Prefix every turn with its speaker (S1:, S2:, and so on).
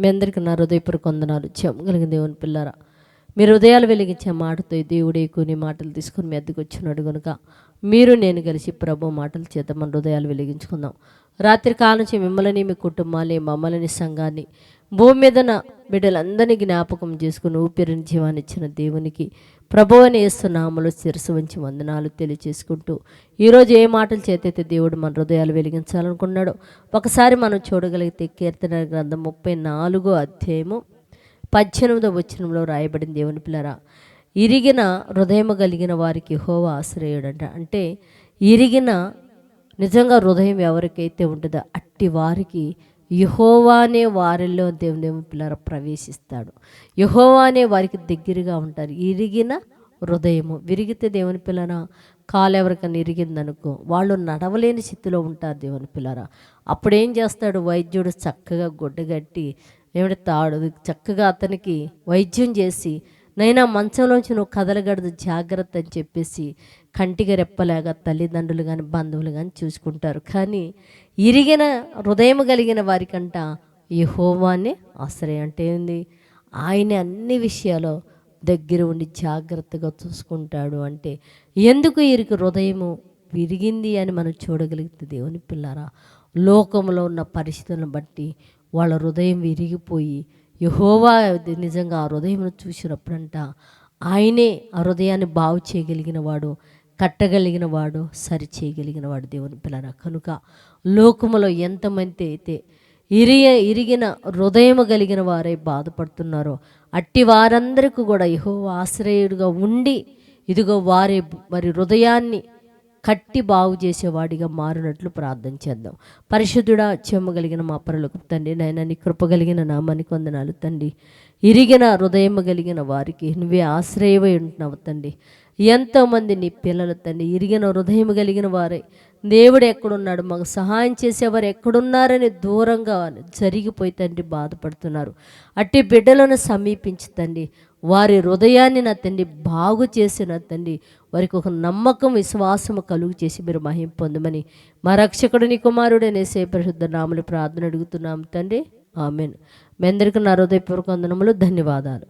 S1: మీ అందరికీ నా హృదయపూర్వక వందనాలు. చెమ్మగలిగిన దేవుని పిల్లారా, మీరు హృదయాలు వెలిగించే మాటతో దేవుడే కొన్ని మాటలు తీసుకొని మీ అద్దెకు వచ్చినాడు కనుక మీరు నేను కలిసి ప్రభు మాటలు చేత మన హృదయాలు వెలిగించుకుందాం. రాత్రి కాలం నుంచి మిమ్మల్ని, మీ కుటుంబాన్ని, మమ్మల్ని, సంఘాన్ని, భూమి మీదన బిడ్డలందరినీ జ్ఞాపకం చేసుకుని ఊపిరిని జీవాన్ని ఇచ్చిన దేవునికి ప్రభువని యేసునామములో శిరస్సు వంచి వందనాలు తెలియచేసుకుంటూ ఈరోజు ఏ మాటలు చేతైతే దేవుడు మన హృదయాలు వెలిగించాలనుకున్నాడో ఒకసారి మనం చూడగలిగితే కీర్తన గ్రంథం 34వ అధ్యాయము 18వ వచనంలో రాయబడిన దేవుని పిల్లరా, ఇరిగిన హృదయం కలిగిన వారికి యెహోవా ఆశ్రయుడంట. అంటే ఇరిగిన నిజంగా హృదయం ఎవరికైతే ఉంటుందో అట్టి వారికి యెహోవానే వారిలో దేవుని పిల్లరా ప్రవేశిస్తాడు. యెహోవానే వారికి దగ్గరగా ఉంటారు. ఇరిగిన హృదయము విరిగితే దేవుని పిల్లరా, కాలు ఎవరికైనా ఇరిగిందనుకో వాళ్ళు నడవలేని స్థితిలో ఉంటారు దేవుని పిల్లరా. అప్పుడు ఏం చేస్తాడు వైద్యుడు? చక్కగా గుడ్డగట్టి ఏమిటి తాడు చక్కగా అతనికి వైద్యం చేసి, నైనా మంచంలోంచి నువ్వు కదలగడదు జాగ్రత్త అని చెప్పేసి కంటికి రెప్పలాగా తల్లిదండ్రులు కానీ బంధువులు కానీ చూసుకుంటారు. కానీ ఇరిగిన హృదయం కలిగిన వారికంట యెహోవానే ఆశ్రయం. అంటే ఏంది? ఆయన అన్ని విషయాలు దగ్గర ఉండి జాగ్రత్తగా చూసుకుంటాడు. అంటే ఎందుకు ఇరికి హృదయము విరిగింది అని మనం చూడగలిగితే దేవుని పిల్లారా, లోకంలో ఉన్న పరిస్థితులను బట్టి వాళ్ళ హృదయం విరిగిపోయి యెహోవా నిజంగా ఆ హృదయం చూసినప్పుడంట ఆయనే ఆ హృదయాన్ని బాగు చేయగలిగిన వాడు, కట్టగలిగిన వాడు, సరి చేయగలిగిన వాడు దేవుని పిల్లరా. కనుక లోకములో ఎంతమంది అయితే ఇరిగిన హృదయం కలిగిన వారై బాధపడుతున్నారో అట్టి వారందరికీ కూడా యెహోవా ఆశ్రయుడిగా ఉండి ఇదిగో వారి మరి హృదయాన్ని కట్టి బాగు చేసేవాడిగా మారినట్లు ప్రార్థన చేద్దాం. పరిశుద్ధుడా, చెమ్మగలిగిన మా పరలోకపు తండ్రి, నాయనా నీ కృపగలిగిన నామానికి వందనాలు తండ్రి. ఇరిగిన హృదయం కలిగిన వారికి నువ్వే ఆశ్రయమై ఉంటున్నావు తండ్రి. ఎంతోమంది నీ పిల్లలు తండ్రి ఇరిగిన హృదయం కలిగిన వారే దేవుడు ఎక్కడున్నాడు, మాకు సహాయం చేసేవారు ఎక్కడున్నారని దూరంగా జరిగిపోయి తండ్రి బాధపడుతున్నారు. అట్టి బిడ్డలను సమీపించి తండ్రి వారి హృదయాన్ని నా తండ్రి బాగు చేసిన తండ్రి వారికి ఒక నమ్మకం, విశ్వాసము కలుగు చేసి మీరు మహిమ పొందమని మా రక్షకుడు నీ కుమారుడైన యేసయ్య పరిశుద్ధ నామములో ప్రార్థన అడుగుతున్నాం తండ్రి. ఆమేన్. మీ అందరికీ నా హృదయపూర్వక వందనములు, ధన్యవాదాలు.